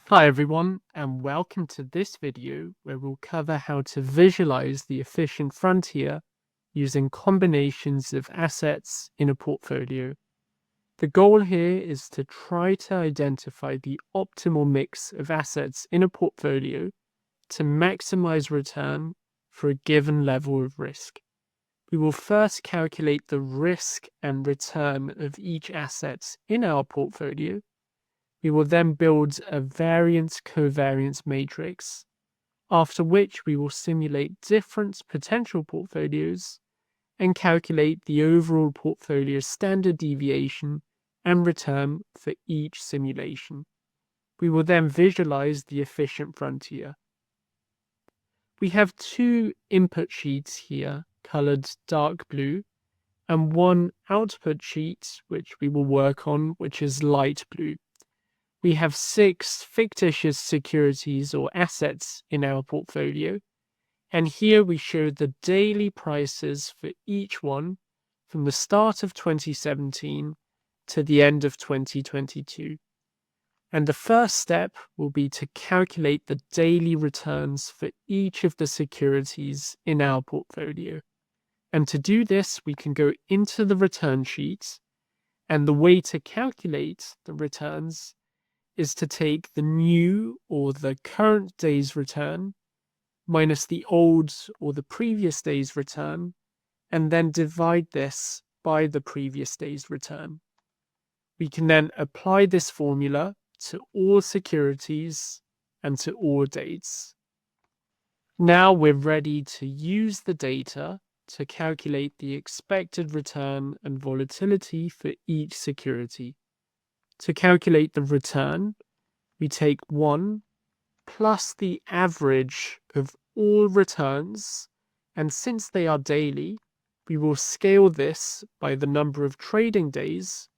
Hi everyone, and welcome to this video where we'll cover how to visualize the efficient frontier using combinations of assets in a portfolio. The goal here is to try to identify the optimal mix of assets in a portfolio to maximize return for a given level of risk. We will first calculate the risk and return of each asset in our portfolio. We will then build a variance-covariance matrix, after which we will simulate different potential portfolios and calculate the overall portfolio standard deviation and return for each simulation. We will then visualize the efficient frontier. We have two input sheets here, colored dark blue, and one output sheet, which we will work on, which is light blue. We have 6 fictitious securities or assets in our portfolio, and here we show the daily prices for each one from the start of 2017 to the end of 2022. And the first step will be to calculate the daily returns for each of the securities in our portfolio. And to do this, we can go into the return sheet, and the way to calculate the returns is to take the new or the current day's return minus the old or the previous day's return, and then divide this by the previous day's return. We can then apply this formula to all securities and to all dates. Now we're ready to use the data to calculate the expected return and volatility for each security. To calculate the return, we take 1 plus the average of all returns, and since they are daily, we will scale this by the number of trading days.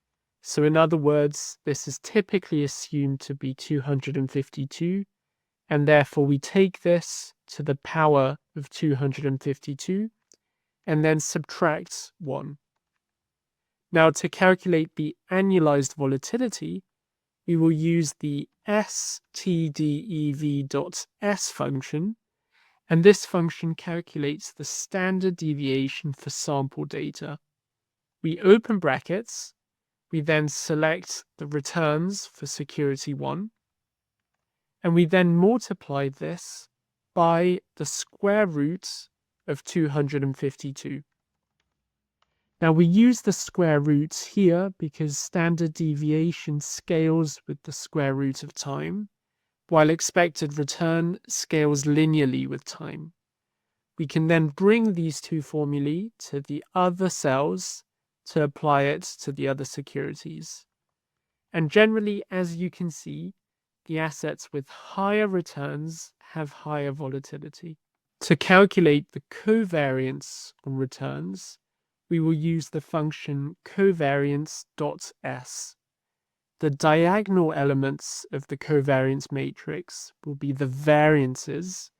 So in other words, this is typically assumed to be 252, and therefore we take this to the power of 252 and then subtract 1. Now, to calculate the annualized volatility, we will use the stdev.s function, and this function calculates the standard deviation for sample data. We open brackets, we then select the returns for security 1, and we then multiply this by the square root of 252. Now we use the square roots here because standard deviation scales with the square root of time, while expected return scales linearly with time. We can then bring these two formulae to the other cells to apply it to the other securities. And generally, as you can see, the assets with higher returns have higher volatility. To calculate the covariance on returns, we will use the function covariance.s. The diagonal elements of the covariance matrix will be the variances,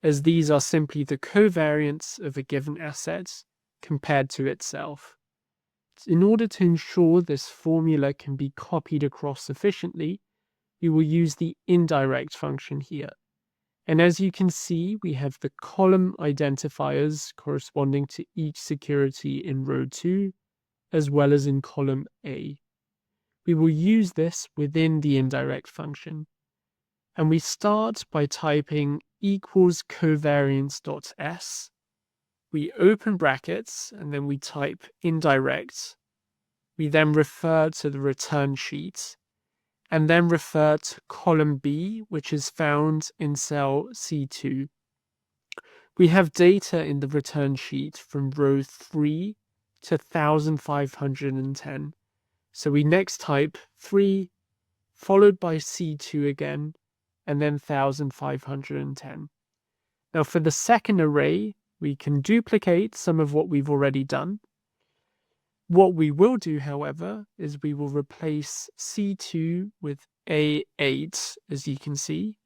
as these are simply the covariance of a given asset compared to itself. In order to ensure this formula can be copied across efficiently, we will use the indirect function here. And as you can see, we have the column identifiers corresponding to each security in row 2, as well as in column A. We will use this within the indirect function. And we start by typing equals covariance.s. We open brackets, and then we type indirect. We then refer to the return sheet, and then refer to column B, which is found in cell C2. We have data in the return sheet from row 3 to 1510. So we next type 3, followed by C2 again, and then 1510. Now for the second array, we can duplicate some of what we've already done. What we will do, however, is we will replace C2 with A8, as you can see,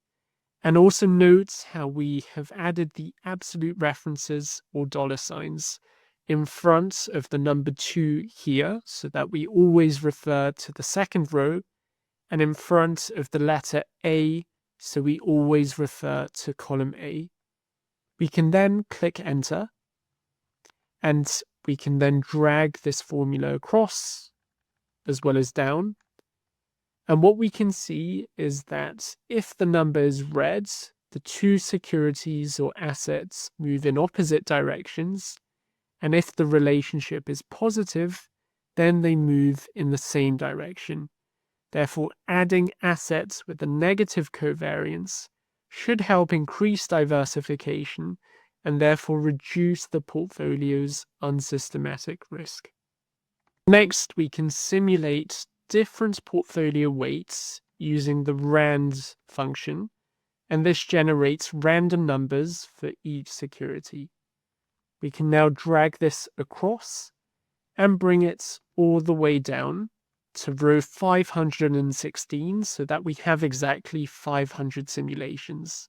and also note how we have added the absolute references or $signs in front of the number 2 here, so that we always refer to the second row, and in front of the letter A so we always refer to column A. We can then click enter, and we can then drag this formula across as well as down. And what we can see is that if the number is red, the two securities or assets move in opposite directions. And if the relationship is positive, then they move in the same direction. Therefore, adding assets with a negative covariance should help increase diversification and therefore reduce the portfolio's unsystematic risk. Next, we can simulate different portfolio weights using the RAND function, and this generates random numbers for each security. We can now drag this across and bring it all the way down to row 516 so that we have exactly 500 simulations.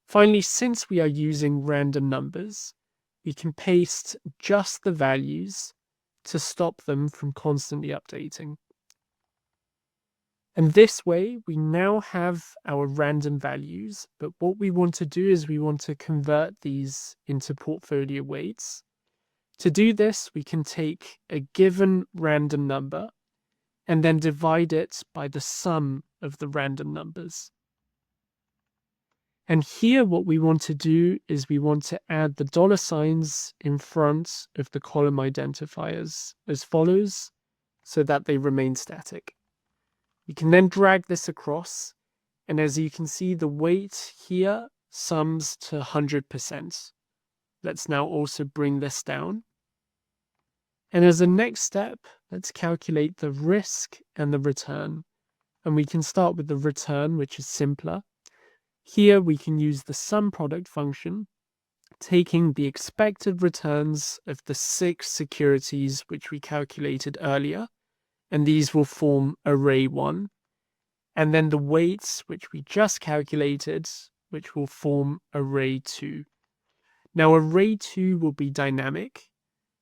Finally, since we are using random numbers, we can paste just the values to stop them from constantly updating. And this way, we now have our random values, but what we want to do is we want to convert these into portfolio weights. To do this, we can take a given random number and then divide it by the sum of the random numbers. And here what we want to do is we want to add the dollar signs in front of the column identifiers as follows, so that they remain static. We can then drag this across, and as you can see, the weight here sums to 100%. Let's now also bring this down. And as a next step, let's calculate the risk and the return. And we can start with the return, which is simpler. Here we can use the sum product function, taking the expected returns of the 6 securities which we calculated earlier, and these will form array 1, and then the weights which we just calculated, which will form array 2. Now array 2 will be dynamic,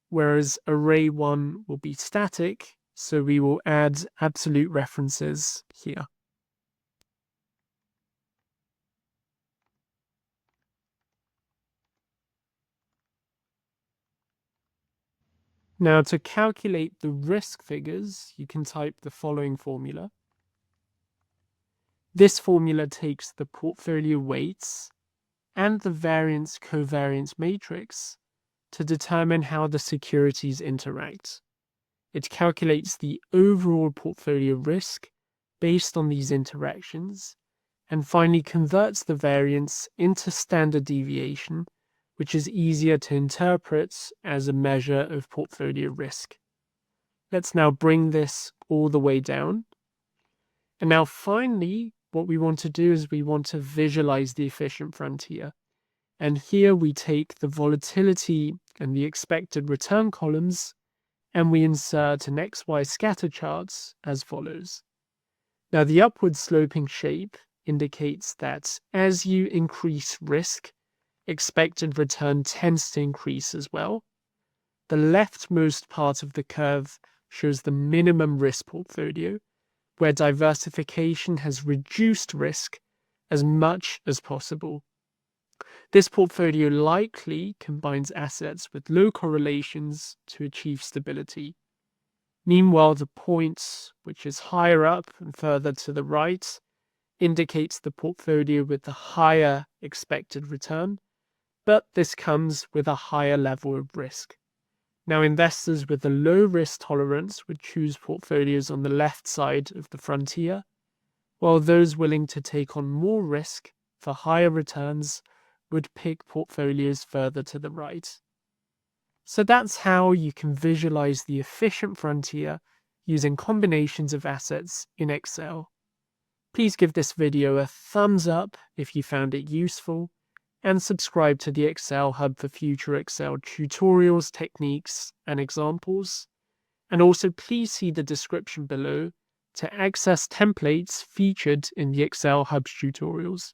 whereas array 1 will be static, so we will add absolute references here. Now to calculate the risk figures, you can type the following formula. This formula takes the portfolio weights and the variance-covariance matrix to determine how the securities interact. It calculates the overall portfolio risk based on these interactions, and finally converts the variance into standard deviation, which is easier to interpret as a measure of portfolio risk. Let's now bring this all the way down. And now finally, what we want to do is we want to visualize the efficient frontier. And here we take the volatility and the expected return columns, and we insert an XY scatter chart as follows. Now the upward sloping shape indicates that as you increase risk, expected return tends to increase as well. The leftmost part of the curve shows the minimum risk portfolio, where diversification has reduced risk as much as possible. This portfolio likely combines assets with low correlations to achieve stability. Meanwhile, the point, which is higher up and further to the right, indicates the portfolio with the higher expected return, but this comes with a higher level of risk. Now, investors with a low risk tolerance would choose portfolios on the left side of the frontier, while those willing to take on more risk for higher returns would pick portfolios further to the right. So that's how you can visualize the efficient frontier using combinations of assets in Excel. Please give this video a thumbs up if you found it useful, and subscribe to the Excel Hub for future Excel tutorials, techniques, and examples. And also please see the description below to access templates featured in the Excel Hub's tutorials.